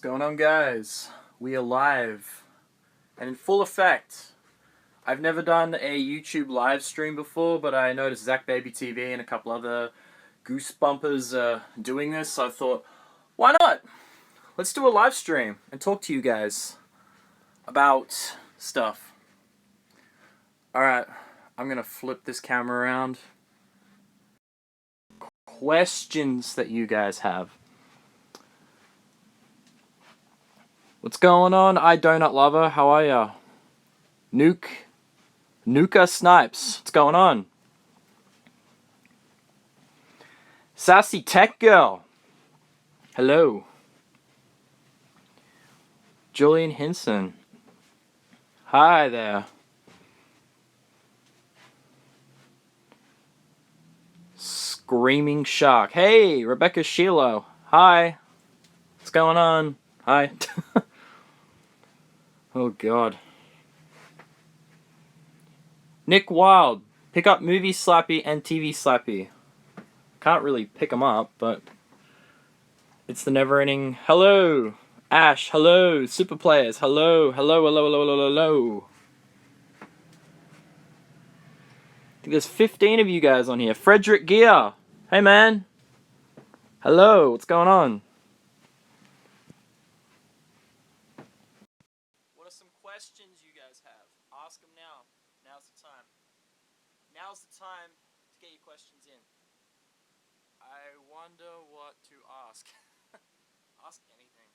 going on, guys? We are live and in full effect. I've never done a YouTube live stream before, but I noticed Zach Baby TV and a couple other Goosebumpers doing this, so I thought, why not? Let's do a live stream and talk to you guys about stuff. Alright, I'm gonna flip this camera around. Questions that you guys have. What's going on? I Donut Lover, how are ya? Nuka Snipes, what's going on? Sassy Tech Girl, hello. Julian Hinson, hi there. Screaming Shark, hey. Rebecca Sheilo, hi. What's going on? Hi. Oh god. Nick Wild, pick up movie Slappy and TV Slappy. Can't really pick them up, but it's the never-ending. Hello, Ash. Hello, Super Players. Hello, hello, hello, hello, hello, hello. I think there's 15 of you guys on here. Frederick Gear, hey man. Hello, what's going on? What are some questions you guys have? Ask them now. Now's the time. Now's the time to get your questions in. I wonder what to ask. Ask anything.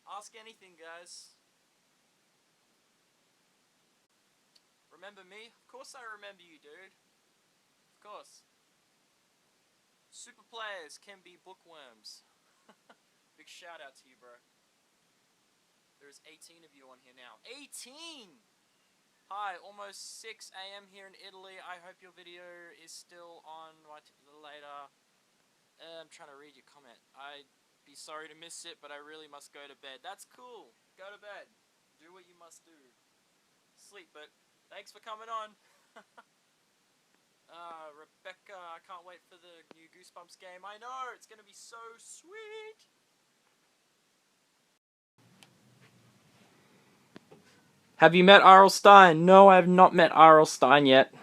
Ask anything, guys. Remember me? Of course I remember you, dude. Of course. Super Players can be bookworms. Big shout out to you, bro. There's 18 of you on here now. 18! Hi, almost 6 AM here in Italy. I hope your video is still on later. I'm trying to read your comment. I'd be sorry to miss it, but I really must go to bed. That's cool. Go to bed. Do what you must do. Sleep, but thanks for coming on. Rebecca, I can't wait for the new Goosebumps game. I know, it's going to be so sweet. Have you met R.L. Stein? No, I have not met R.L. Stein yet.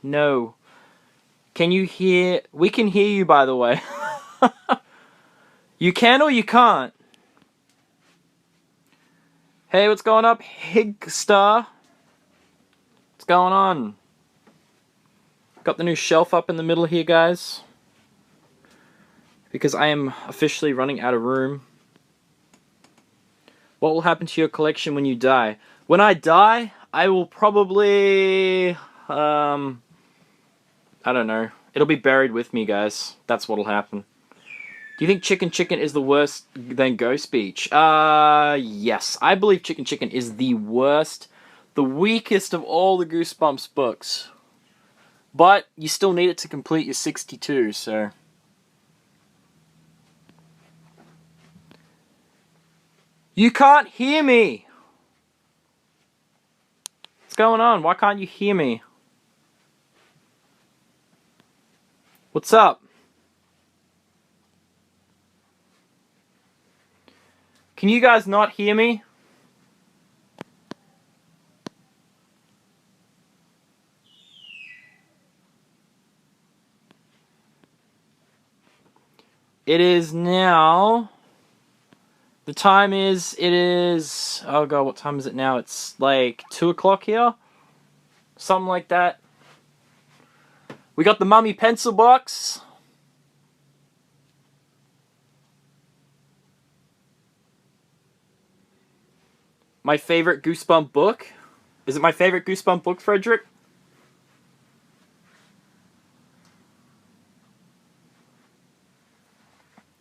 No. Can you hear? We can hear you, by the way. You can or you can't? Hey, what's going up? Higstar. What's going on? Got the new shelf up in the middle here, guys. Because I am officially running out of room. What will happen to your collection when you die? When I die, I will probably, I don't know. It'll be buried with me, guys. That's what'll happen. Do you think Chicken Chicken is the worst than Ghost Beach? Yes. I believe Chicken Chicken is the worst, the weakest of all the Goosebumps books. But you still need it to complete your 62, so. You can't hear me! What's going on? Why can't you hear me? What's up? Can you guys not hear me? It is now. The time is, oh god, what time is it now? It's like 2 o'clock here. Something like that. We got the Mummy pencil box. My favorite Goosebump book. Is it my favorite Goosebump book, Frederick?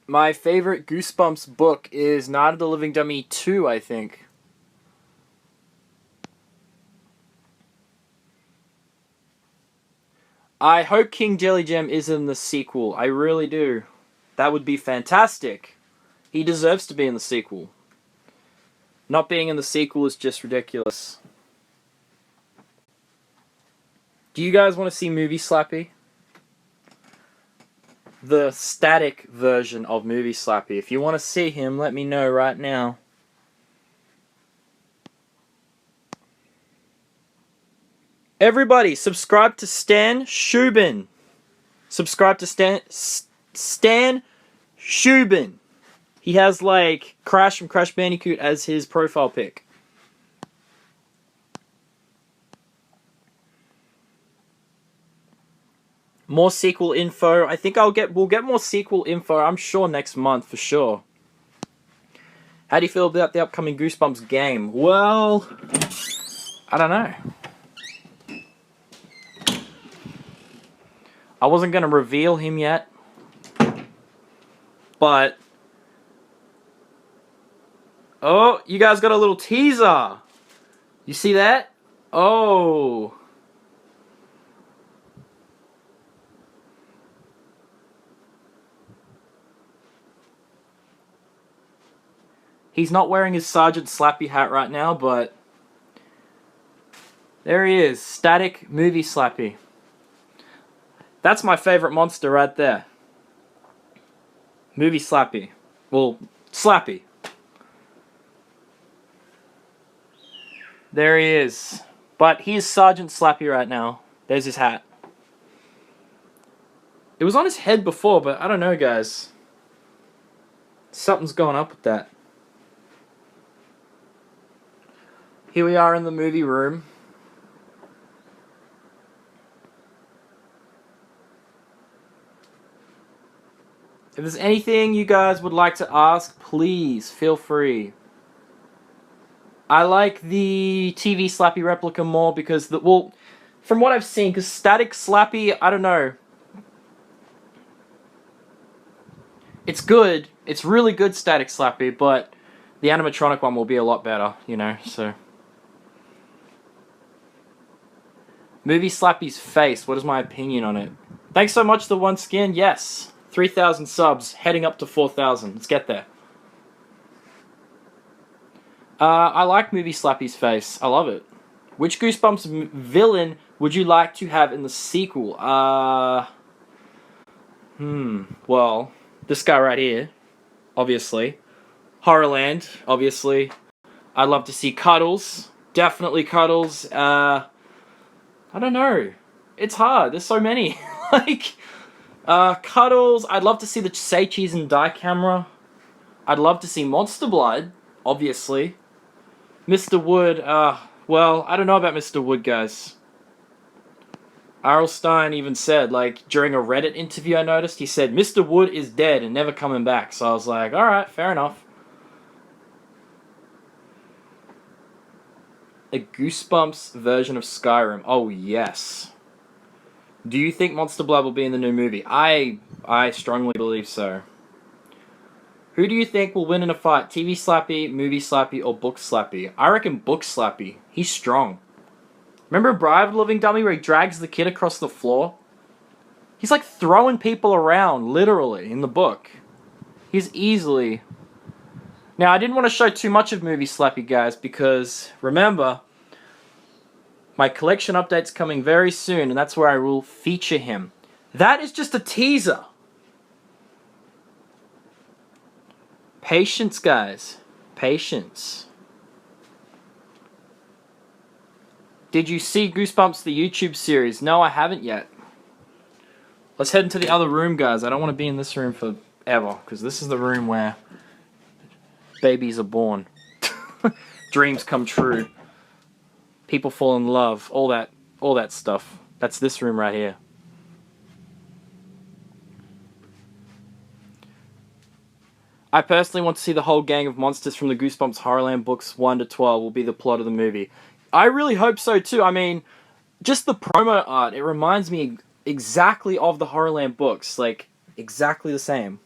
My favorite Goosebumps book is Night of the Living Dummy 2, I think. I hope King Jelly Jam is in the sequel. I really do. That would be fantastic. He deserves to be in the sequel. Not being in the sequel is just ridiculous. Do you guys want to see movie Slappy? the static version of Movie Slappy. If you want to see him, let me know right now. Everybody, subscribe to Stan Shubin. Subscribe to Stan Shubin. He has, like, Crash from Crash Bandicoot as his profile pic. More sequel info. I think we'll get more sequel info, I'm sure, next month, for sure. How do you feel about the upcoming Goosebumps game? Well, I don't know. I wasn't going to reveal him yet, but... Oh, you guys got a little teaser. You see that? Oh. He's not wearing his Sergeant Slappy hat right now, but... There he is. Static Movie Slappy. That's my favorite monster right there. Movie Slappy. Well, Slappy. There he is. But he is Sergeant Slappy right now. There's his hat. It was on his head before, but I don't know, guys. Something's going up with that. Here we are in the movie room. If there's anything you guys would like to ask, please feel free. I like the TV Slappy replica more because, from what I've seen, because Static Slappy, I don't know. It's good. It's really good, Static Slappy, but the animatronic one will be a lot better, you know, so. Movie Slappy's face, what is my opinion on it? Thanks so much, The One Skin. Yes. 3,000 subs, heading up to 4,000. Let's get there. I like Movie Slappy's face. I love it. Which Goosebumps villain would you like to have in the sequel? Well, this guy right here, obviously. Horrorland, obviously. I'd love to see Cuddles. Definitely Cuddles. I don't know. It's hard. There's so many. Like... Cuddles, I'd love to see the Say Cheese and Die camera. I'd love to see Monster Blood, obviously. Mr. Wood, well, I don't know about Mr. Wood, guys. Arlstein even said, like, during a Reddit interview I noticed, he said, Mr. Wood is dead and never coming back. So I was like, alright, fair enough. A Goosebumps version of Skyrim. Oh, yes. Do you think Monster Blood will be in the new movie? I strongly believe so. Who do you think will win in a fight? TV Slappy, Movie Slappy, or Book Slappy? I reckon Book Slappy. He's strong. Remember Bride of the Living Dummy where he drags the kid across the floor? He's like throwing people around, literally, in the book. He's easily... Now, I didn't want to show too much of Movie Slappy, guys, because, remember... My collection update's coming very soon, and that's where I will feature him. That is just a teaser. Patience, guys. Patience. Did you see Goosebumps, the YouTube series? No, I haven't yet. Let's head into the other room, guys. I don't want to be in this room forever, because this is the room where babies are born. Dreams come true. People fall in love, all that stuff. That's this room right here. I personally want to see the whole gang of monsters from the Goosebumps Horrorland books 1 to 12 will be the plot of the movie. I really hope so too. I mean, just the promo art, it reminds me exactly of the Horrorland books. Like, exactly the same.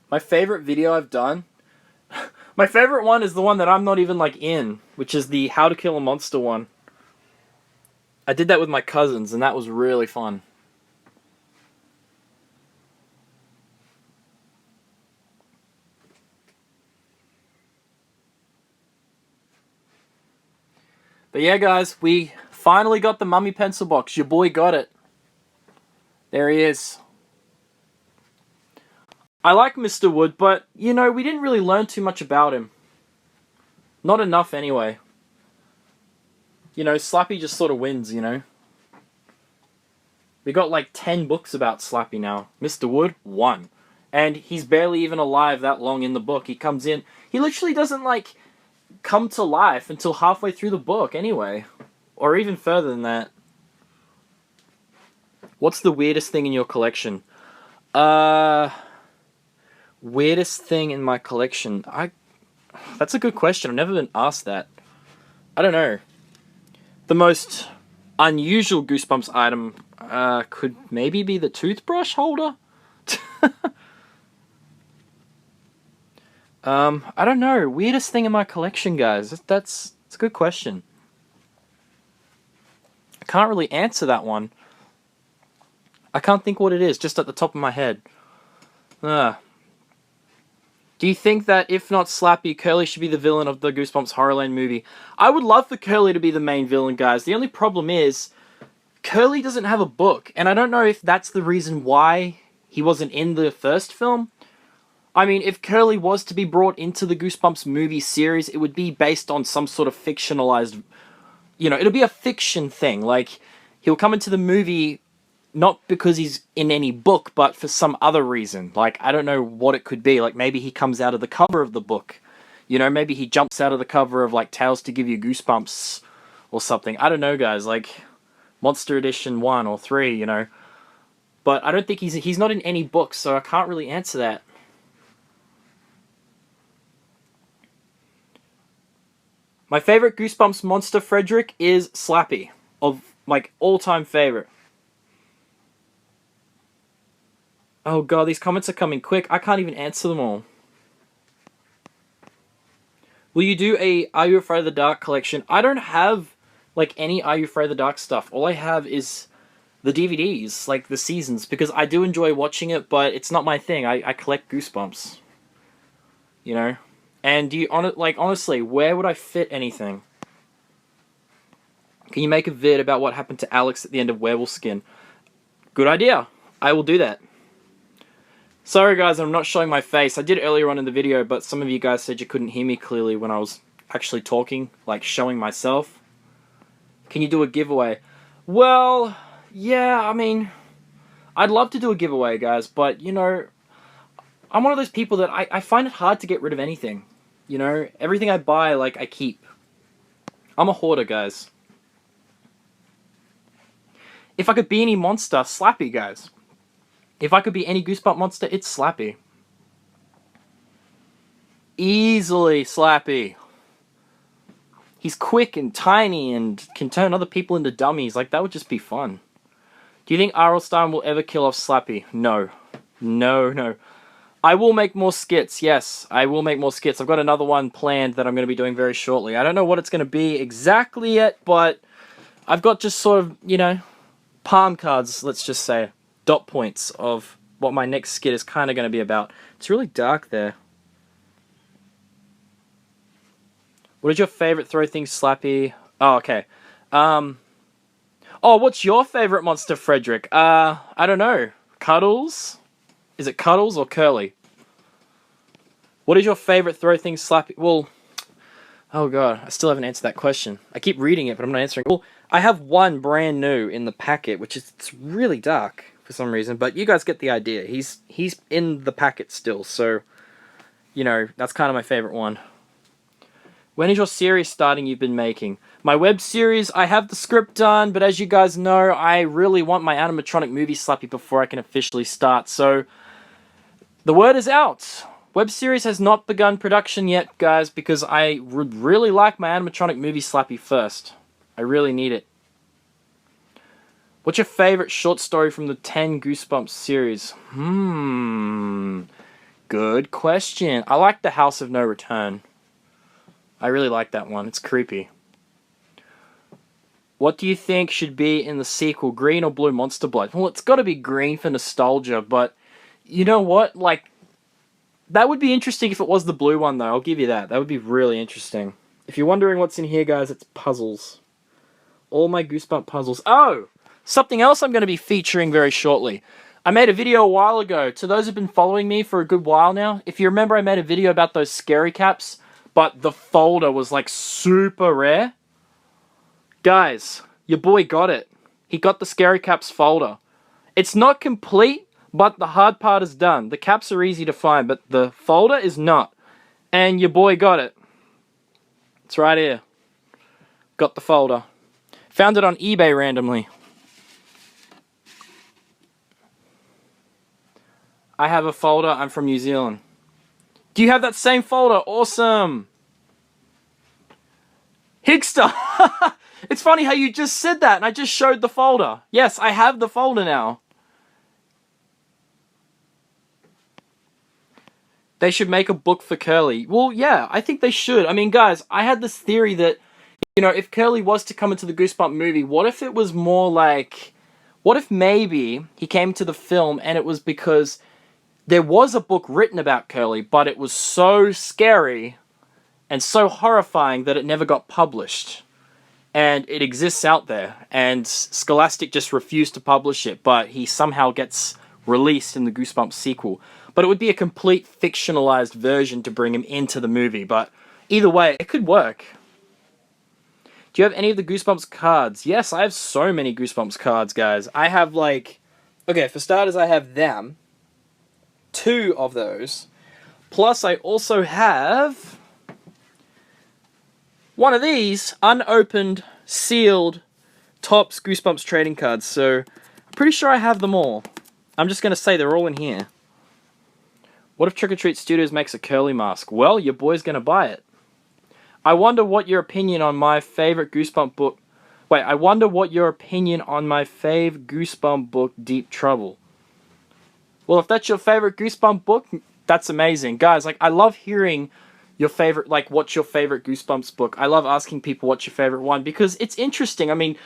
My favorite video I've done... My favorite one is the one that I'm not even, like, in, which is the How to Kill a Monster one. I did that with my cousins, and that was really fun. But yeah, guys, we finally got the mummy pencil box. Your boy got it. There he is. I like Mr. Wood, but, you know, we didn't really learn too much about him. Not enough, anyway. You know, Slappy just sort of wins, you know. We got like 10 books about Slappy now. Mr. Wood, 1. And he's barely even alive that long in the book. He comes in. He literally doesn't, like, come to life until halfway through the book, anyway. Or even further than that. What's the weirdest thing in your collection? Weirdest thing in my collection? That's a good question. I've never been asked that. I don't know. The most unusual Goosebumps item could maybe be the toothbrush holder? I don't know. Weirdest thing in my collection, guys. That's a good question. I can't really answer that one. I can't think what it is, just at the top of my head. Do you think that, if not Slappy, Curly should be the villain of the Goosebumps Horrorland movie? I would love for Curly to be the main villain, guys. The only problem is, Curly doesn't have a book, and I don't know if that's the reason why he wasn't in the first film. I mean, if Curly was to be brought into the Goosebumps movie series, it would be based on some sort of fictionalized... You know, it'll be a fiction thing. Like, he'll come into the movie... Not because he's in any book, but for some other reason. Like, I don't know what it could be. Like, maybe he comes out of the cover of the book. You know, maybe he jumps out of the cover of, like, Tales to Give You Goosebumps or something. I don't know, guys. Like, Monster Edition 1 or 3, you know. But I don't think he's not in any books, so I can't really answer that. My favorite Goosebumps monster, Frederick, is Slappy. Of, like, all-time favorite. Oh god, these comments are coming quick. I can't even answer them all. Will you do a Are You Afraid of the Dark collection? I don't have, like, any Are You Afraid of the Dark stuff. All I have is the DVDs, like, the seasons, because I do enjoy watching it, but it's not my thing. I collect Goosebumps. You know? And do you, honestly, where would I fit anything? Can you make a vid about what happened to Alex at the end of Werewolf Skin? Good idea. I will do that. Sorry guys, I'm not showing my face. I did earlier on in the video, but some of you guys said you couldn't hear me clearly when I was actually talking, like showing myself. Can you do a giveaway? Well, yeah, I mean, I'd love to do a giveaway, guys, but, you know, I'm one of those people that I find it hard to get rid of anything. You know, everything I buy, like, I keep. I'm a hoarder, guys. If I could be any monster, Slappy, guys. If I could be any Goosebump monster, it's Slappy. Easily Slappy. He's quick and tiny and can turn other people into dummies. Like, that would just be fun. Do you think R.L. Stein will ever kill off Slappy? No. No, no. I will make more skits, yes. I will make more skits. I've got another one planned that I'm going to be doing very shortly. I don't know what it's going to be exactly yet, but I've got just sort of, you know, palm cards, let's just say. Dot points of what my next skit is kind of going to be about. It's really dark there. What is your favorite throw thing, Slappy? Oh, okay. Oh, what's your favorite monster, Frederick? I don't know. Cuddles? Is it Cuddles or Curly? What is your favorite throw thing, Slappy? Well, oh god, I still haven't answered that question. I keep reading it, but I'm not answering. Well, I have one brand new in the packet, which is it's really dark for some reason, but you guys get the idea. He's in the packet still, so, you know, that's kind of my favorite one. When is your series starting you've been making? My web series, I have the script done, but as you guys know, I really want my animatronic movie Slappy before I can officially start, so the word is out. Web series has not begun production yet, guys, because I would really like my animatronic movie Slappy first. I really need it. What's your favorite short story from the 10 Goosebumps series? Good question. I like The House of No Return. I really like that one. It's creepy. What do you think should be in the sequel, green or blue Monster Blood? Well, it's got to be green for nostalgia, but you know what? Like, that would be interesting if it was the blue one, though. I'll give you that. That would be really interesting. If you're wondering what's in here, guys, it's puzzles. all my Goosebump puzzles. Oh! Something else I'm going to be featuring very shortly. I made a video a while ago. To those who've been following me for a good while now, if you remember, I made a video about those scary caps, but the folder was like super rare. Guys, your boy got it. He got the scary caps folder. It's not complete, but the hard part is done. The caps are easy to find, but the folder is not. And your boy got it. It's right here. Got the folder. Found it on eBay randomly. I have a folder. I'm from New Zealand. Do you have that same folder? Awesome. Higster. It's funny how you just said that and I just showed the folder. Yes, I have the folder now. They should make a book for Curly. Well, yeah, I think they should. I mean, guys, I had this theory that, you know, if Curly was to come into the Goosebump movie, what if it was more like... What if maybe he came to the film and it was because there was a book written about Curly, but it was so scary and so horrifying that it never got published. And it exists out there, and Scholastic just refused to publish it, but he somehow gets released in the Goosebumps sequel. But it would be a complete fictionalized version to bring him into the movie, but either way, it could work. Do you have any of the Goosebumps cards? Yes, I have so many Goosebumps cards, guys. I have, like... Okay, for starters, I have them. 2 of those. Plus, I also have... one of these unopened, sealed, Topps Goosebumps trading cards. So, I'm pretty sure I have them all. I'm just going to say they're all in here. What if Trick or Treat Studios makes a Curly mask? Well, your boy's going to buy it. I wonder what your opinion on my favorite Goosebump book... Wait, I wonder what your opinion on my fave Goosebump book, Deep Trouble. Well, if that's your favorite Goosebump book, that's amazing. Guys, like, I love hearing your favorite, like, what's your favorite Goosebumps book. I love asking people what's your favorite one, because it's interesting. I mean,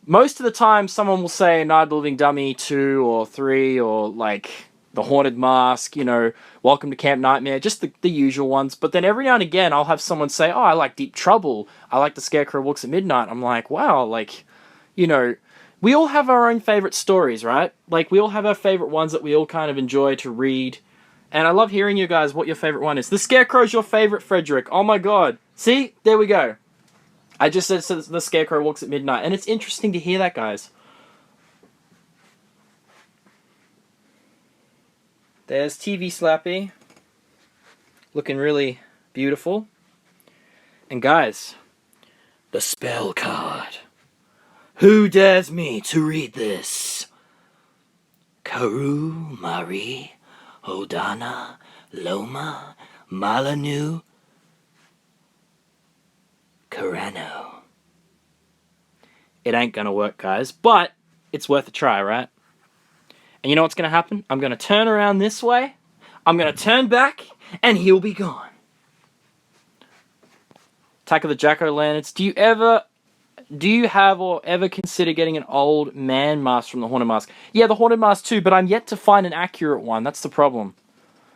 most of the time, someone will say Night of the Living Dummy 2 or 3, or, like, The Haunted Mask, you know, Welcome to Camp Nightmare, just the usual ones. But then every now and again, I'll have someone say, oh, I like Deep Trouble. I like The Scarecrow Walks at Midnight. I'm like, wow, like, you know... We all have our own favorite stories, right? Like, we all have our favorite ones that we all kind of enjoy to read. And I love hearing you guys what your favorite one is. The Scarecrow's your favorite, Frederick. Oh my god. See? There we go. I just said The Scarecrow Walks at Midnight. And it's interesting to hear that, guys. There's TV Slappy. Looking really beautiful. And guys, the spell card. Who dares me to read this? Karu, Mari, Hodana, Loma, Malanu, Karano. It ain't gonna work, guys, but it's worth a try, right? And you know what's gonna happen? I'm gonna turn around this way, I'm gonna turn back, and he'll be gone. Attack of the Jack-O-Lanterns. Do you have or ever consider getting an old man mask from the Haunted Mask? Yeah, the Haunted Mask too, but I'm yet to find an accurate one. That's the problem.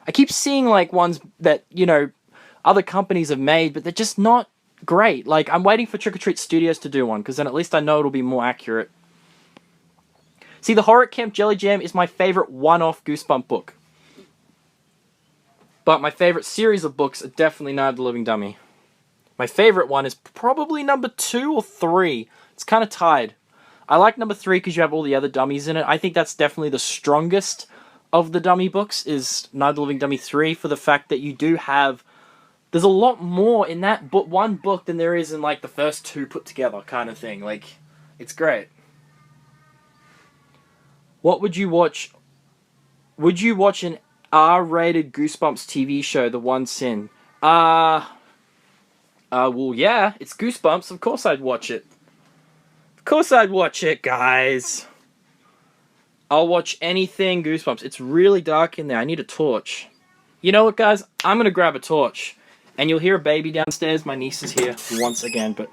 I keep seeing, like, ones that, you know, other companies have made, but they're just not great. Like, I'm waiting for Trick or Treat Studios to do one, because then at least I know it'll be more accurate. See, the Horror Camp Jelly Jam is my favorite one-off Goosebump book. But my favorite series of books are definitely Night of the Living Dummy. My favorite one is probably number 2 or 3. It's kind of tied. I like number 3 because you have all the other dummies in it. I think that's definitely the strongest of the dummy books, is Night of the Living Dummy 3, for the fact that you do have... There's a lot more in that one book than there is in, like, the first 2 put together kind of thing. Like, it's great. What would you watch? Would you watch an R-rated Goosebumps TV show, The One Sin? Well, yeah, it's Goosebumps. Of course I'd watch it. Of course I'd watch it, guys. I'll watch anything Goosebumps. It's really dark in there. I need a torch. You know what, guys? I'm going to grab a torch. And you'll hear a baby downstairs. My niece is here once again. But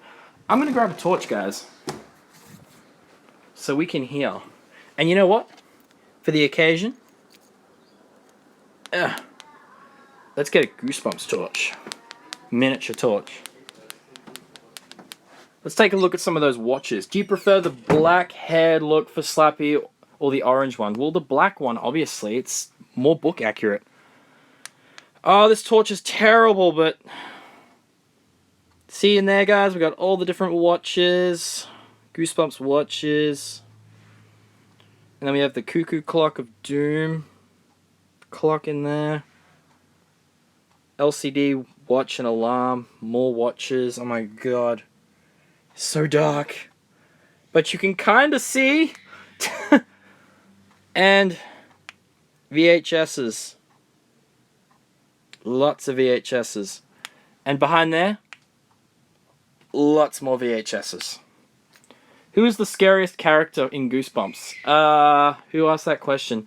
I'm going to grab a torch, guys. So we can hear. And you know what? For the occasion, let's get a Goosebumps torch. Miniature torch. Let's take a look at some of those watches. Do you prefer the black haired look for Slappy or the orange one? Well, the black one, obviously. It's more book accurate. Oh, this torch is terrible, but... See in there, guys? We got all the different watches. Goosebumps watches. And then we have the cuckoo clock of doom. Clock in there. LCD watch and alarm. More watches. Oh my god. So dark. But you can kind of see. And VHSs. Lots of VHSs. And behind there, lots more VHSs. Who is the scariest character in Goosebumps? Who asked that question?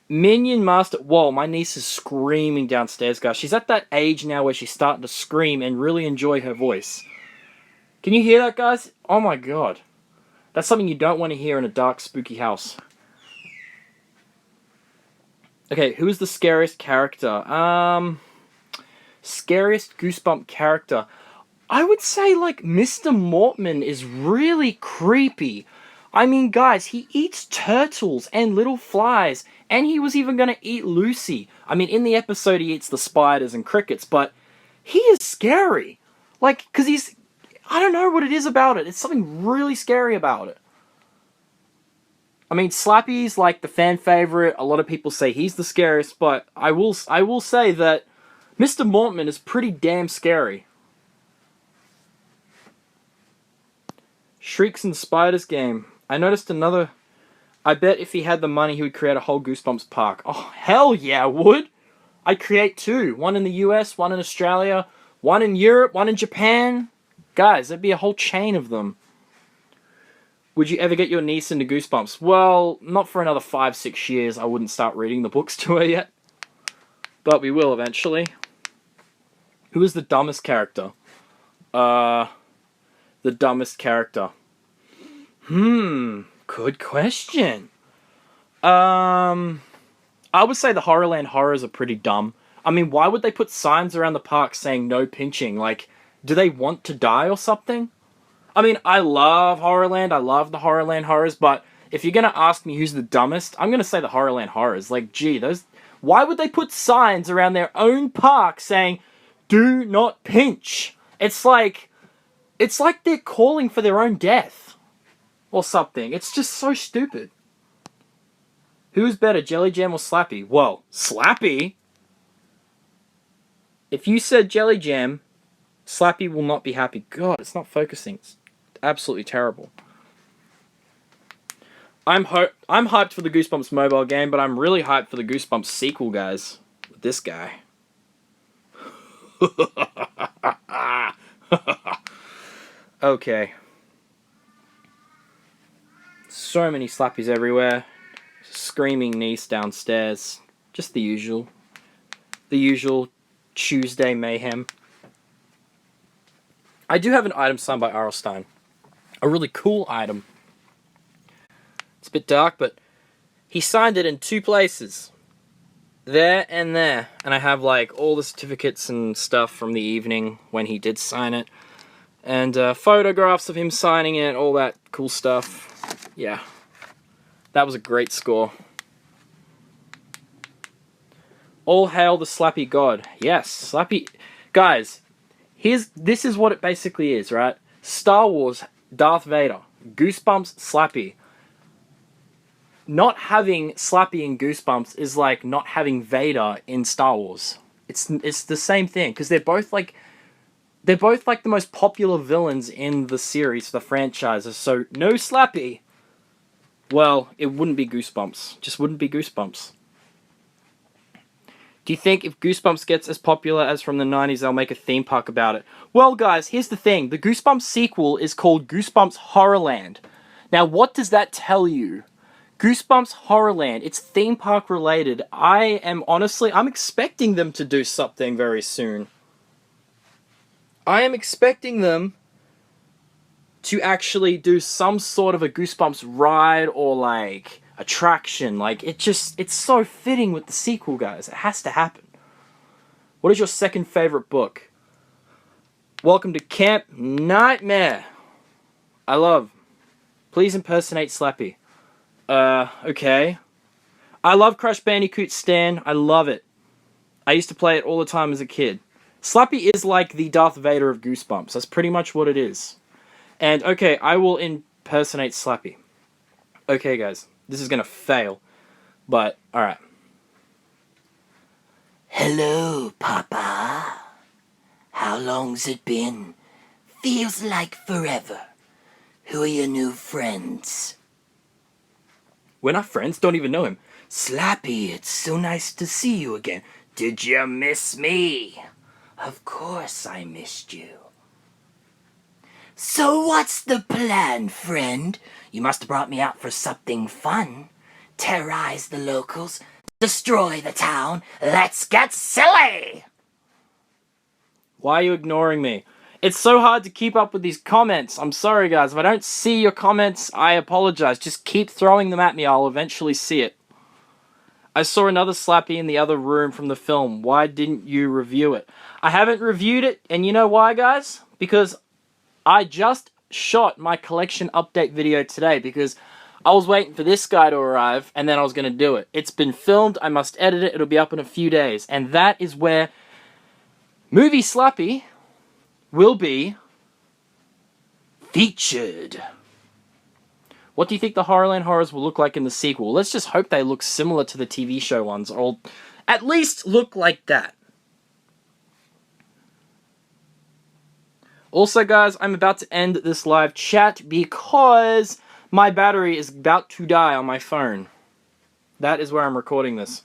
Minion Master... Whoa, my niece is screaming downstairs, guys. She's at that age now where she's starting to scream and really enjoy her voice. Can you hear that, guys? Oh my god. That's something you don't want to hear in a dark, spooky house. Okay, who is the scariest character? Scariest Goosebump character. I would say, like, Mr. Mortman is really creepy. I mean, guys, he eats turtles and little flies, and he was even going to eat Lucy. I mean, in the episode, he eats the spiders and crickets, but he is scary. Like, because he's... I don't know what it is about it. It's something really scary about it. I mean, Slappy's, like, the fan favorite. A lot of people say he's the scariest, but I will say that Mr. Mortman is pretty damn scary. Shrieks and Spiders game. I noticed another... I bet if he had the money, he would create a whole Goosebumps park. Oh, hell yeah, I would! I'd create two. One in the US, one in Australia, one in Europe, one in Japan. Guys, there'd be a whole chain of them. Would you ever get your niece into Goosebumps? Well, not for another 5-6 years. I wouldn't start reading the books to her yet. But we will eventually. Who is the dumbest character? The dumbest character. Good question. I would say the Horrorland Horrors are pretty dumb. I mean, why would they put signs around the park saying no pinching? Like, do they want to die or something? I mean, I love Horrorland. I love the Horrorland Horrors, but if you're going to ask me who's the dumbest, I'm going to say the Horrorland Horrors. Like, gee, why would they put signs around their own park saying, do not pinch? It's like they're calling for their own death. Or something. It's just so stupid. Who's better, Jelly Jam or Slappy? Well, Slappy? If you said Jelly Jam, Slappy will not be happy. God, it's not focusing. It's absolutely terrible. I'm hyped for the Goosebumps mobile game, but I'm really hyped for the Goosebumps sequel, guys. With this guy. Okay. So many Slappies everywhere. Screaming niece downstairs. Just the usual. The usual Tuesday mayhem. I do have an item signed by R.L. Stine. A really cool item. It's a bit dark, but he signed it in 2 places. There and there. And I have, like, all the certificates and stuff from the evening when he did sign it. And photographs of him signing it, all that cool stuff. Yeah. That was a great score. All hail the Slappy God. Yes, Slappy... Guys, this is what it basically is, right? Star Wars, Darth Vader. Goosebumps, Slappy. Not having Slappy in Goosebumps is like not having Vader in Star Wars. It's the same thing, because they're both like the most popular villains in the series, the franchises. So no Slappy. Well, it wouldn't be Goosebumps. Just wouldn't be Goosebumps. Do you think if Goosebumps gets as popular as from the 90s, they'll make a theme park about it? Well, guys, here's the thing. The Goosebumps sequel is called Goosebumps Horrorland. Now, what does that tell you? Goosebumps Horrorland. It's theme park related. I'm expecting them to do something very soon. I am expecting them to actually do some sort of a Goosebumps ride or, like, attraction. Like, it's so fitting with the sequel, guys. It has to happen. What is your second favorite book? Welcome to Camp Nightmare. I love. Please impersonate Slappy. Okay. I love Crash Bandicoot Stan. I love it. I used to play it all the time as a kid. Slappy is like the Darth Vader of Goosebumps. That's pretty much what it is. And, okay, I will impersonate Slappy. Okay, guys. This is gonna fail. But, alright. Hello, Papa. How long's it been? Feels like forever. Who are your new friends? We're not friends. Don't even know him. Slappy, it's so nice to see you again. Did you miss me? Of course I missed you. So what's the plan, friend? You must have brought me out for something fun. Terrorize the locals, destroy the town. Let's get silly! Why are you ignoring me? It's so hard to keep up with these comments. I'm sorry, guys. If I don't see your comments, I apologize. Just keep throwing them at me. I'll eventually see it. I saw another Slappy in the other room from the film. Why didn't you review it? I haven't reviewed it, and you know why, guys? Because I just shot my collection update video today because I was waiting for this guy to arrive, and then I was going to do it. It's been filmed. I must edit it. It'll be up in a few days. And that is where Movie Slappy will be featured. What do you think the Horrorland horrors will look like in the sequel? Let's just hope they look similar to the TV show ones, or at least look like that. Also, guys, I'm about to end this live chat because my battery is about to die on my phone. That is where I'm recording this.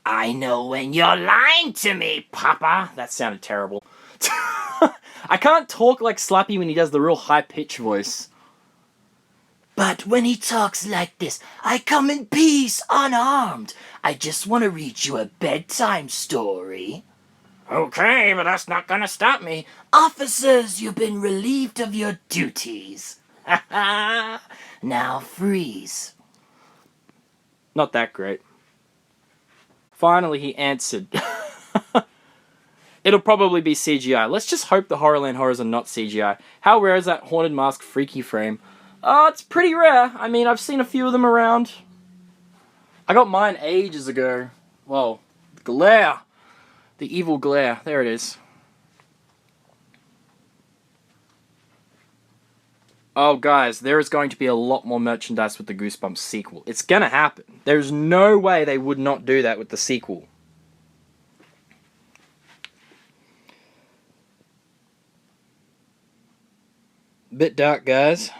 I know when you're lying to me, Papa. That sounded terrible. I can't talk like Slappy when he does the real high-pitched voice. But when he talks like this, I come in peace, unarmed. I just want to read you a bedtime story. Okay, but that's not gonna stop me. Officers, you've been relieved of your duties. Now freeze. Not that great. Finally, he answered. It'll probably be CGI. Let's just hope the Horrorland horrors are not CGI. How rare is that Haunted Mask Freaky frame? It's pretty rare. I mean, I've seen a few of them around. I got mine ages ago. Whoa. Glare. The evil glare. There it is. Oh, guys, there is going to be a lot more merchandise with the Goosebumps sequel. It's gonna happen. There's no way they would not do that with the sequel. Bit dark, guys.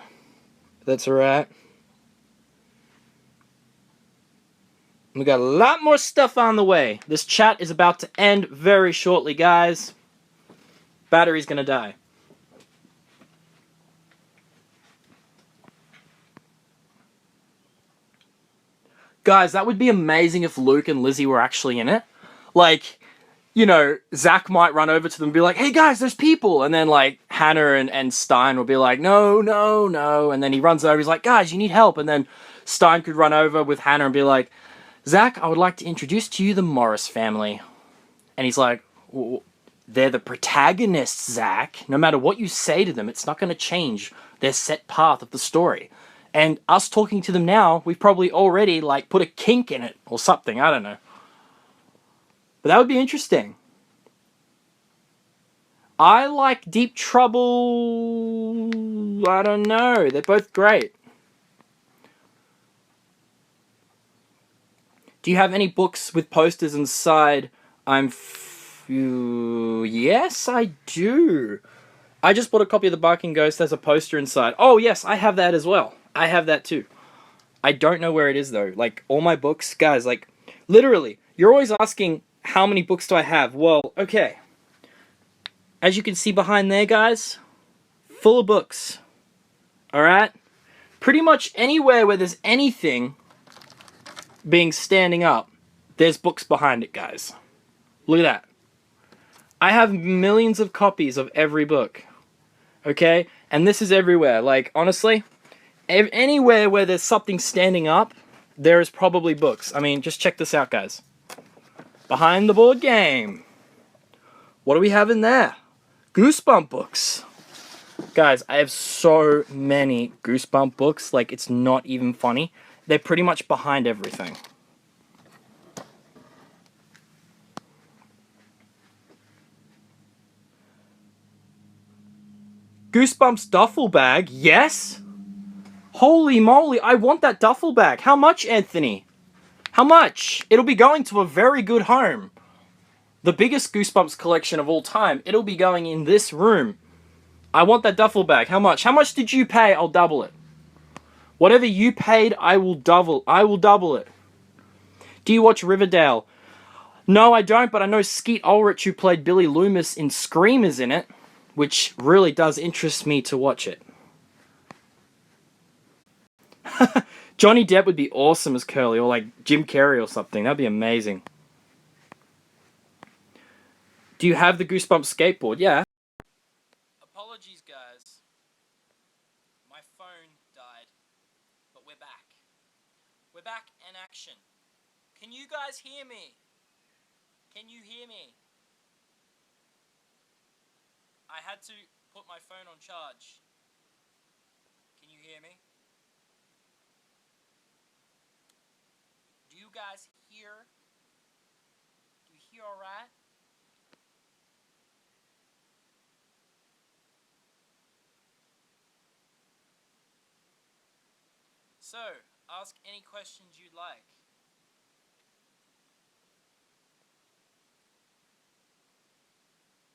That's alright. We got a lot more stuff on the way. This chat is about to end very shortly, guys. Battery's gonna die. Guys, that would be amazing if Luke and Lizzie were actually in it. Like, you know, Zach might run over to them and be like, hey guys, there's people. And then, like, Hannah and Stein will be like, no, no, no. And then he runs over, he's like, guys, you need help. And then Stein could run over with Hannah and be like, Zach, I would like to introduce to you the Morris family. And he's like, they're the protagonists, Zach. No matter what you say to them, it's not going to change their set path of the story. And us talking to them now, we've probably already, like, put a kink in it or something. I don't know. But that would be interesting. I like Deep Trouble. I don't know. They're both great. Do you have any books with posters inside? Yes, I do. I just bought a copy of The Barking Ghost. There's a poster inside. Oh, yes, I have that as well. I have that too. I don't know where it is, though. Like, all my books, guys, like, literally, you're always asking, how many books do I have? Well, okay. As you can see behind there, guys, full of books. Alright? Pretty much anywhere where there's anything being standing up, there's books behind it, guys. Look at that. I have millions of copies of every book. Okay? And this is everywhere. Like, honestly, anywhere where there's something standing up, there is probably books. I mean, just check this out, guys. Behind the board game. What do we have in there? Goosebump books. Guys, I have so many Goosebump books, like it's not even funny. They're pretty much behind everything. Goosebumps duffel bag, yes? Holy moly, I want that duffel bag. How much, Anthony? How much? It'll be going to a very good home. The biggest Goosebumps collection of all time. It'll be going in this room. I want that duffel bag. How much? How much did you pay? I'll double it. Whatever you paid, I will double it. Do you watch Riverdale? No, I don't, but I know Skeet Ulrich, who played Billy Loomis in Scream, is in it, which really does interest me to watch it. Johnny Depp would be awesome as Curly, or like Jim Carrey or something. That'd be amazing. Do you have the Goosebumps skateboard? Yeah. Apologies, guys. My phone died, but we're back. We're back in action. Can you guys hear me? Can you hear me? I had to put my phone on charge. Can you hear me? Do you guys hear? Do you hear all right? So, ask any questions you'd like.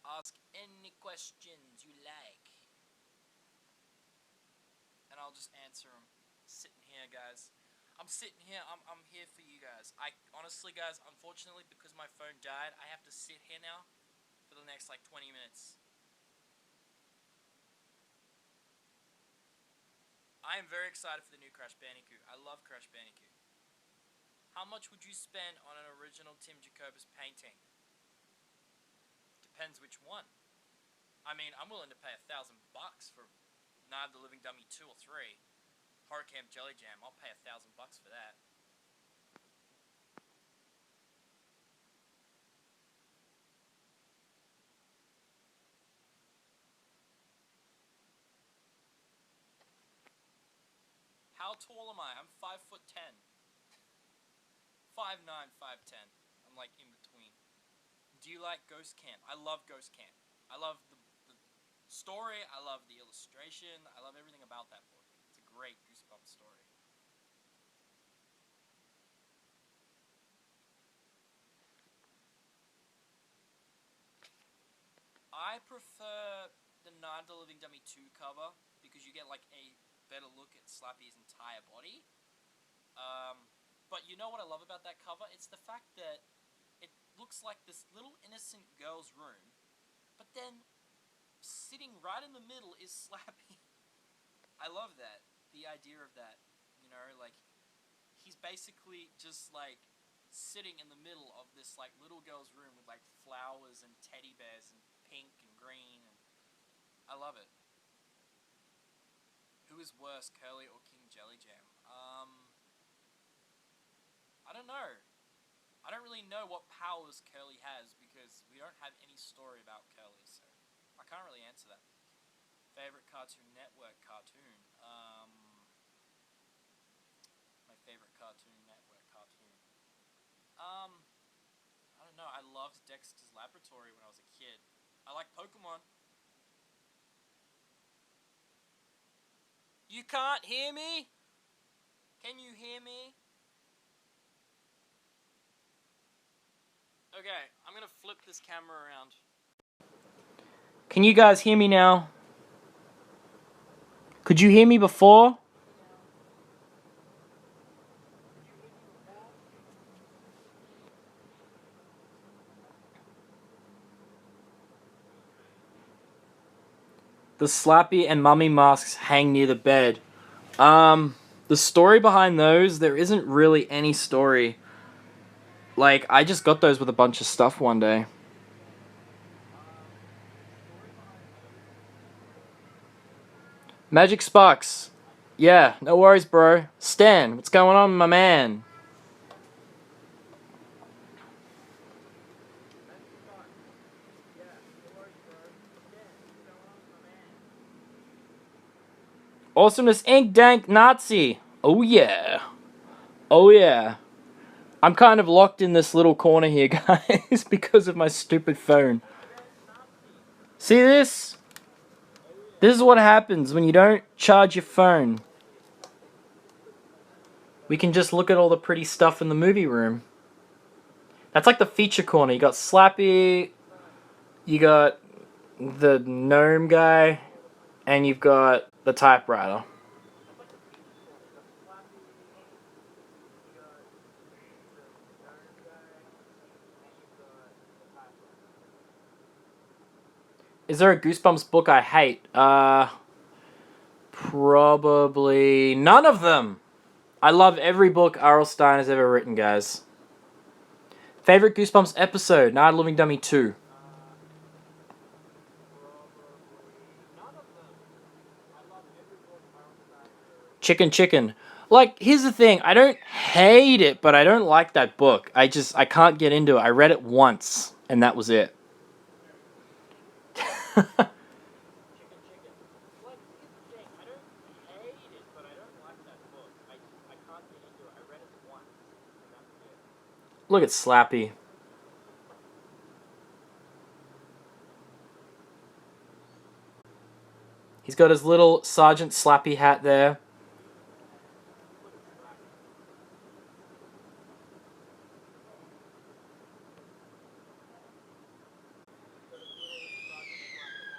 Ask any questions you like. And I'll just answer them. Sitting here, guys. I'm sitting here. I'm here for you guys. Honestly, guys, unfortunately, because my phone died, I have to sit here now for the next, like, 20 minutes. I am very excited for the new Crash Bandicoot. I love Crash Bandicoot. How much would you spend on an original Tim Jacobus painting? Depends which one. I mean, I'm willing to pay $1,000 for Night of the Living Dummy 2 or 3. Horror Camp Jelly Jam, I'll pay $1,000 for that. How tall am I? I'm 5'10". 5'9", 5'10". I'm like in between. Do you like Ghost Camp? I love Ghost Camp. I love the story. I love the illustration. I love everything about that book. It's a great Goosebumps story. I prefer the Night of the Living Dummy 2 cover because you get like a better look at Slappy's entire body. But you know what I love about that cover? It's the fact that it looks like this little innocent girl's room, but then sitting right in the middle is Slappy. I love that. The idea of that, you know, like he's basically just like sitting in the middle of this like little girl's room with like flowers and teddy bears and pink and green, and I love it. Who is worse, Curly or King Jelly Jam? I don't know. I don't really know what powers Curly has because we don't have any story about Curly, so I can't really answer that. Favorite Cartoon Network cartoon? My favorite Cartoon Network cartoon. I don't know. I loved Dexter's Laboratory when I was a kid. I like Pokemon. You can't hear me? Can you hear me? Okay, I'm gonna flip this camera around. Can you guys hear me now? Could you hear me before? The Slappy and Mummy masks hang near the bed. The story behind those, there isn't really any story. Like, I just got those with a bunch of stuff one day. Magic Sparks. Yeah, no worries, bro. Stan, what's going on, my man? Awesomeness Inc. Dank Nazi. Oh yeah. Oh yeah. I'm kind of locked in this little corner here, guys, because of my stupid phone. See this? This is what happens when you don't charge your phone. We can just look at all the pretty stuff in the movie room. That's like the feature corner. You got Slappy, you got the gnome guy, and you've got the typewriter. Is there a Goosebumps book I hate? Probably none of them. I love every book R.L. Stine has ever written, guys. Favorite Goosebumps episode? Night of the Living Dummy 2. Chicken. Like, here's the thing. I don't hate it, but I don't like that book. I can't get into it. I read it once, and that was it. Look at Slappy. He's got his little Sergeant Slappy hat there.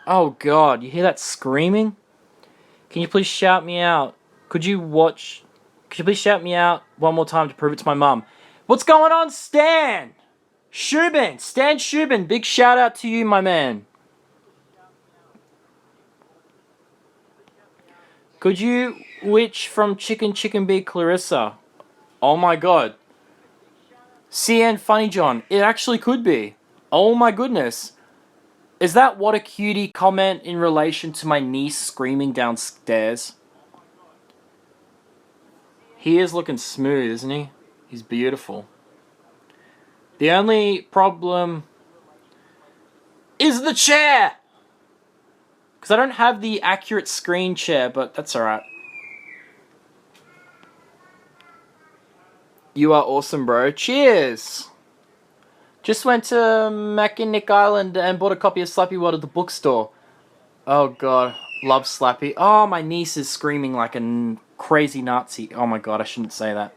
Oh god, you hear that screaming? Can you please shout me out? Could you please shout me out one more time to prove it to my mum? What's going on, Stan? Stan Shubin, big shout out to you, my man. Could you which from Chicken be Clarissa? Oh my god. CN Funny John, it actually could be. Oh my goodness. Is that what a cutie comment in relation to my niece screaming downstairs? He is looking smooth, isn't he? He's beautiful. The only problem is the chair! Because I don't have the accurate screen chair, but that's alright. You are awesome, bro. Cheers! Just went to Mackinac Island and bought a copy of Slappy World at the bookstore. Oh god, love Slappy. Oh, my niece is screaming like a crazy Nazi. Oh my god, I shouldn't say that.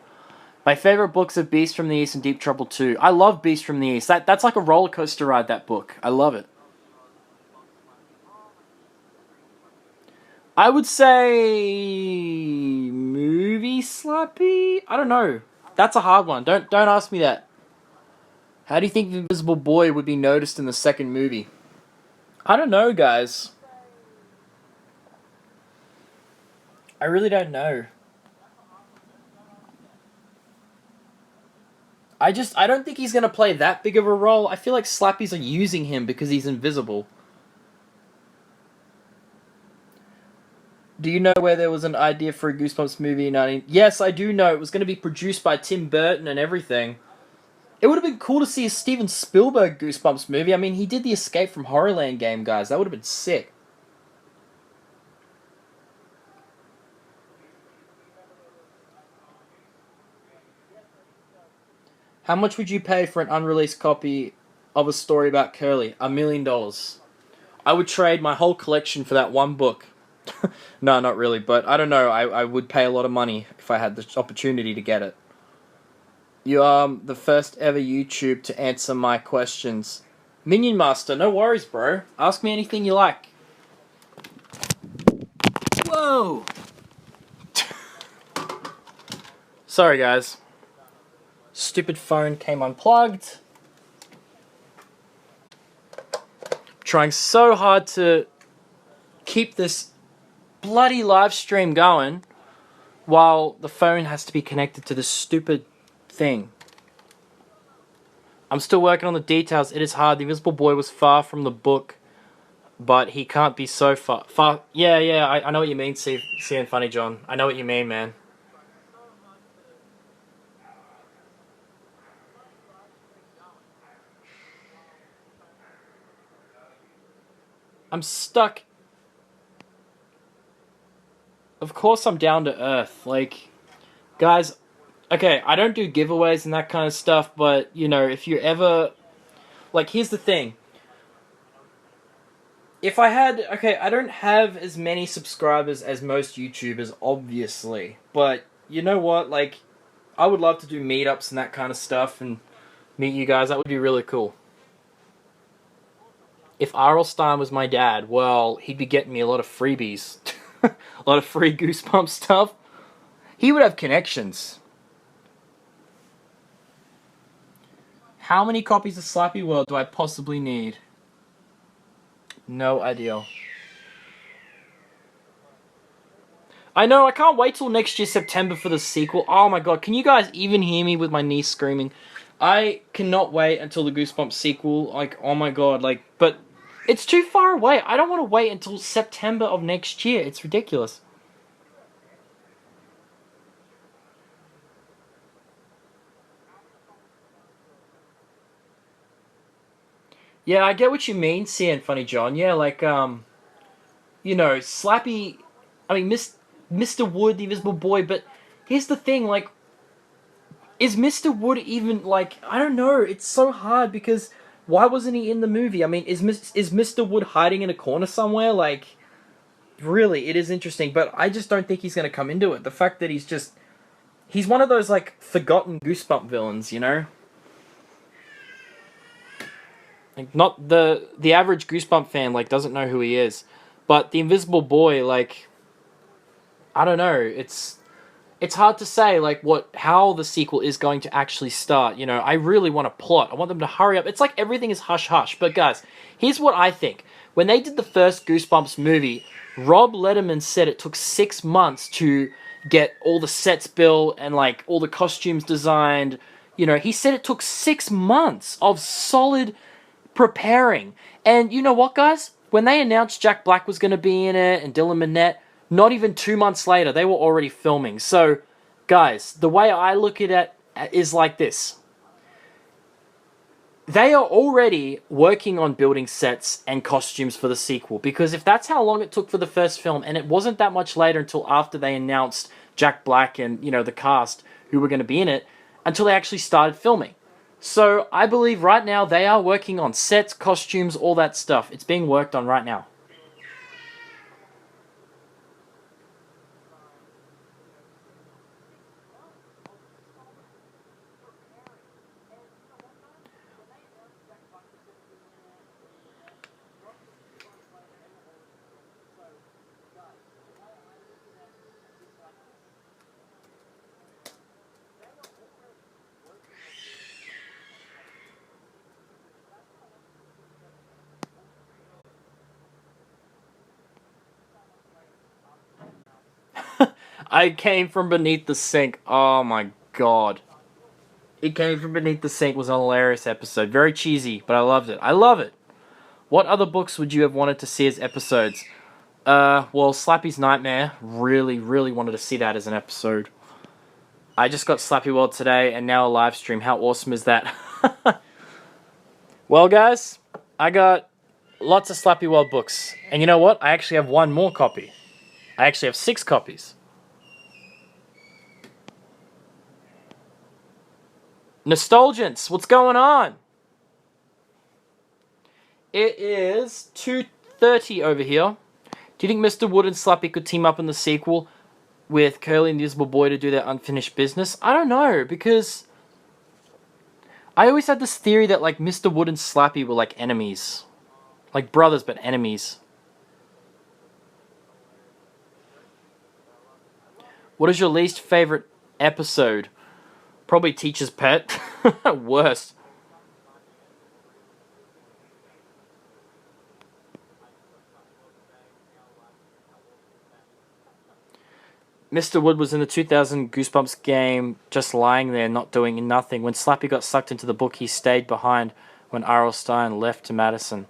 My favorite books are Beast from the East and Deep Trouble 2. I love Beast from the East. That's like a roller coaster ride, that book. I love it. I would say movie Slappy? I don't know. That's a hard one. Don't ask me that. How do you think the Invisible Boy would be noticed in the second movie? I don't know, guys. I really don't know. I don't think he's gonna play that big of a role. I feel like Slappies are using him because he's invisible. Do you know where there was an idea for a Goosebumps movie in 19... Yes, I do know. It was going to be produced by Tim Burton and everything. It would have been cool to see a Steven Spielberg Goosebumps movie. I mean, he did the Escape from Horrorland game, guys. That would have been sick. How much would you pay for an unreleased copy of a story about Curly? $1 million. I would trade my whole collection for that one book. No, not really, but I don't know. I would pay a lot of money if I had the opportunity to get it. You are the first ever YouTube to answer my questions. Minion Master, no worries, bro. Ask me anything you like. Whoa! Sorry, guys. Stupid phone came unplugged. Trying so hard to keep this bloody live stream going while the phone has to be connected to this stupid thing. I'm still working on the details. It is hard. The Invisible Boy was far from the book, but he can't be so far. Yeah, I know what you mean, CN Funny John. I know what you mean, man. I'm stuck. of course I'm down to earth. Like, guys, okay, I don't do giveaways and that kind of stuff, but, you know, if you ever... Like, here's the thing. If I had... Okay, I don't have as many subscribers as most YouTubers, obviously. But, you know what? Like, I would love to do meetups and that kind of stuff and meet you guys. That would be really cool. If R.L. Stein was my dad, well, he'd be getting me a lot of freebies. A lot of free Goosebumps stuff. He would have connections. How many copies of Slappy World do I possibly need? No idea. I know, I can't wait till next year, September, for the sequel. Oh my god, can you guys even hear me with my niece screaming? I cannot wait until the Goosebumps sequel. Like, oh my god, like, but it's too far away. I don't want to wait until September of next year. It's ridiculous. Yeah, I get what you mean, CN Funny John. Yeah, like, you know, Slappy, I mean, Mr. Wood, the Invisible Boy, but here's the thing, like, is Mr. Wood even, like, I don't know, it's so hard because why wasn't he in the movie? I mean, is Mr. Wood hiding in a corner somewhere? Like, really, it is interesting, but I just don't think he's going to come into it. The fact that he's one of those, like, forgotten Goosebump villains, you know? Like, not the average Goosebump fan, like, doesn't know who he is. But the Invisible Boy, like, I don't know, it's hard to say, like, how the sequel is going to actually start, you know? I really want a plot. I want them to hurry up. It's like everything is hush-hush. But, guys, here's what I think. When they did the first Goosebumps movie, Rob Letterman said it took 6 months to get all the sets built and, like, all the costumes designed. You know, he said it took 6 months of solid preparing. And you know what, guys? When they announced Jack Black was going to be in it and Dylan Minnette, not even 2 months later, they were already filming. So, guys, the way I look at it is like this. They are already working on building sets and costumes for the sequel. Because if that's how long it took for the first film, and it wasn't that much later until after they announced Jack Black and, you know, the cast who were going to be in it, until they actually started filming. So, I believe right now they are working on sets, costumes, all that stuff. It's being worked on right now. I came from beneath the sink. Oh my god. It came from beneath the sink was a hilarious episode. Very cheesy, but I loved it. I love it. What other books would you have wanted to see as episodes? Well, Slappy's Nightmare. Really, really wanted to see that as an episode. I just got Slappy World today and now a live stream. How awesome is that? Well, guys, I got lots of Slappy World books. And you know what? I actually have one more copy. I actually have 6 copies. Nostalgians, what's going on? It is 2:30 over here. Do you think Mr. Wood and Slappy could team up in the sequel with Curly and the Invisible Boy to do their unfinished business? I don't know, because I always had this theory that, like, Mr. Wood and Slappy were like enemies. Like brothers, but enemies. What is your least favorite episode? Probably Teacher's Pet. Worst. Mr. Wood was in the 2000 Goosebumps game, just lying there, not doing nothing. When Slappy got sucked into the book, he stayed behind when R.L. Stein left to Madison.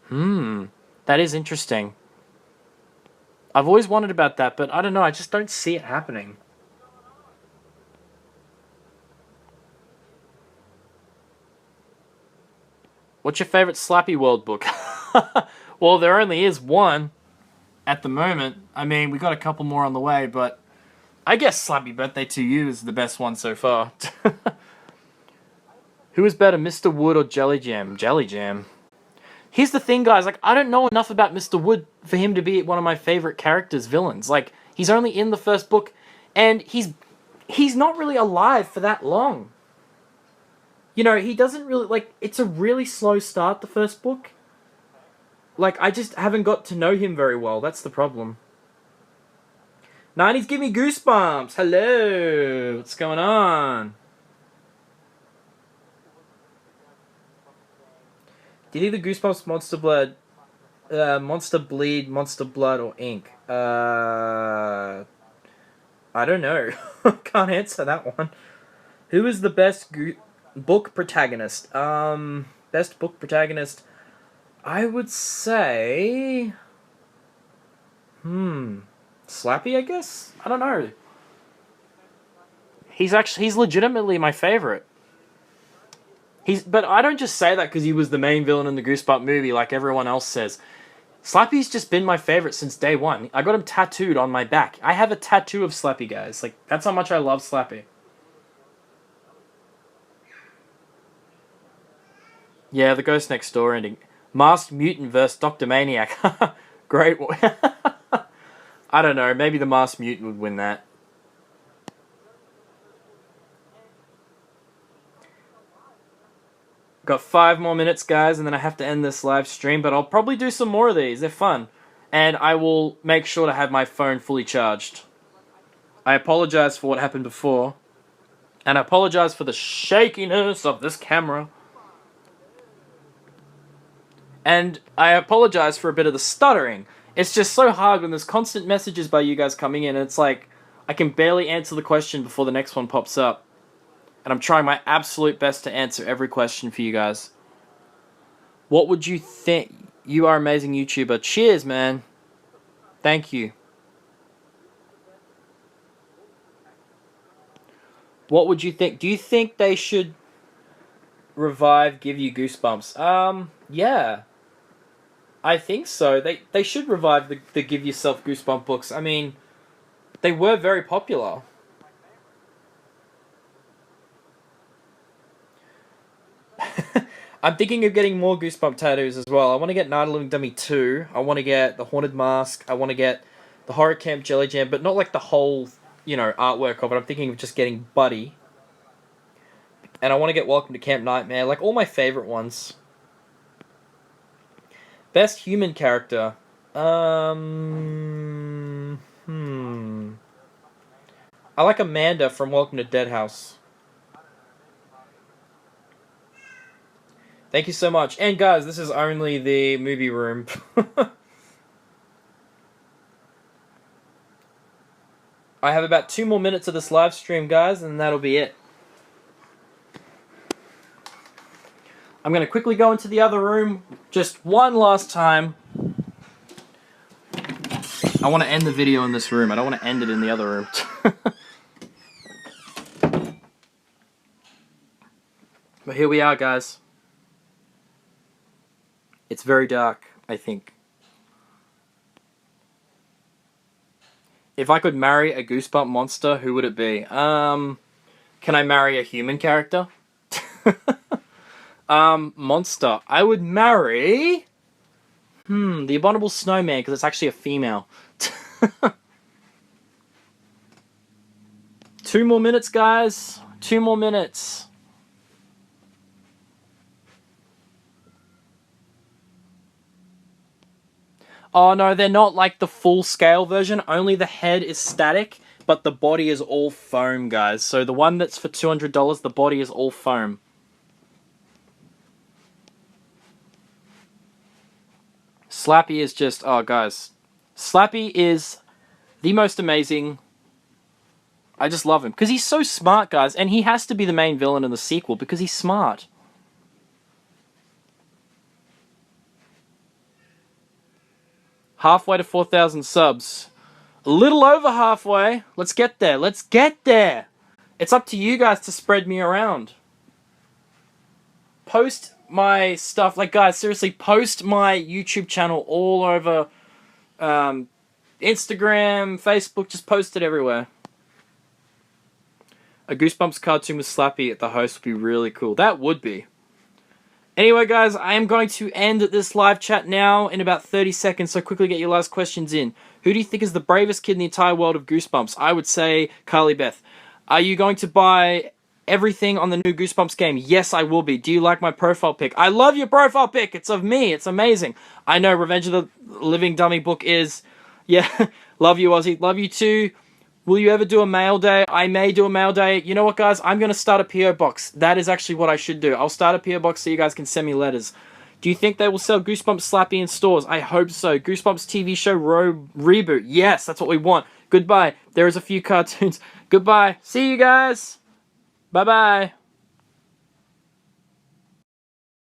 That is interesting. I've always wondered about that, but I don't know, I just don't see it happening. What's your favorite Slappy World book? Well, there only is one. at the moment. I mean, we got a couple more on the way, but I guess Slappy Birthday to You is the best one so far. Who is better, Mr. Wood or Jelly Jam? Jelly Jam. Here's the thing, guys. Like, I don't know enough about Mr. Wood for him to be one of my favorite characters, villains. Like, he's only in the first book, and he's not really alive for that long. You know, he doesn't really, like, it's a really slow start, the first book. Like, I just haven't got to know him very well. That's the problem. 90s give me goosebumps. Hello. What's going on? Did either Goosebumps, Monster Bleed, Monster Blood, or Ink? I don't know. Can't answer that one. Who is the best book protagonist? Best book protagonist, I would say... Slappy, I guess? I don't know. He's legitimately my favorite. But I don't just say that because he was the main villain in the Goosebumps movie like everyone else says. Slappy's just been my favorite since day one. I got him tattooed on my back. I have a tattoo of Slappy, guys. Like, that's how much I love Slappy. Yeah, the Ghost Next Door ending. Masked Mutant vs. Dr. Maniac. Great one. I don't know. Maybe the Masked Mutant would win that. Got 5 more minutes, guys, and then I have to end this live stream, but I'll probably do some more of these. They're fun. And I will make sure to have my phone fully charged. I apologize for what happened before. And I apologize for the shakiness of this camera. And I apologize for a bit of the stuttering. It's just so hard when there's constant messages by you guys coming in, and it's like, I can barely answer the question before the next one pops up. And I'm trying my absolute best to answer every question for you guys. What would you think? You are an amazing YouTuber. Cheers, man. Thank you. What would you think? Do you think they should revive Give You Goosebumps? Yeah. I think so. They should revive the Give Yourself Goosebump books. I mean, they were very popular. I'm thinking of getting more Goosebump tattoos as well. I want to get Night of the Living Dummy 2. I want to get the Haunted Mask. I want to get the Horror Camp Jelly Jam, but not like the whole, you know, artwork of it. I'm thinking of just getting Buddy. And I want to get Welcome to Camp Nightmare. Like, all my favorite ones. Best human character. I like Amanda from Welcome to Deadhouse. Thank you so much. And guys, this is only the movie room. I have about 2 more minutes of this live stream, guys, and that'll be it. I'm going to quickly go into the other room just one last time. I want to end the video in this room. I don't want to end it in the other room. But here we are, guys. It's very dark, I think. If I could marry a Goosebump monster, who would it be? Can I marry a human character? Monster. I would marry... the Abominable Snowman, because it's actually a female. 2 more minutes, guys. 2 more minutes. Oh no, they're not like the full-scale version. Only the head is static, but the body is all foam, guys. So the one that's for $200, the body is all foam. Slappy is just... Oh, guys. Slappy is the most amazing... I just love him. Because he's so smart, guys. And he has to be the main villain in the sequel because he's smart. Halfway to 4,000 subs. A little over halfway. Let's get there. Let's get there. It's up to you guys to spread me around. Post my stuff. Like, guys, seriously, post my YouTube channel all over Instagram, Facebook, just post it everywhere. A Goosebumps cartoon with Slappy at the host would be really cool. That would be. Anyway, guys, I am going to end this live chat now in about 30 seconds, so quickly get your last questions in. Who do you think is the bravest kid in the entire world of Goosebumps? I would say Carly Beth. Are you going to buy everything on the new Goosebumps game? Yes, I will be. Do you like my profile pic? I love your profile pic. It's of me. It's amazing. I know Revenge of the Living Dummy book is... Yeah, love you, Aussie. Love you too. Will you ever do a mail day? I may do a mail day. You know what, guys? I'm going to start a P.O. box. That is actually what I should do. I'll start a P.O. box so you guys can send me letters. Do you think they will sell Goosebumps Slappy in stores? I hope so. Goosebumps TV show reboot. Yes, that's what we want. Goodbye. There is a few cartoons. Goodbye. See you guys. Bye-bye.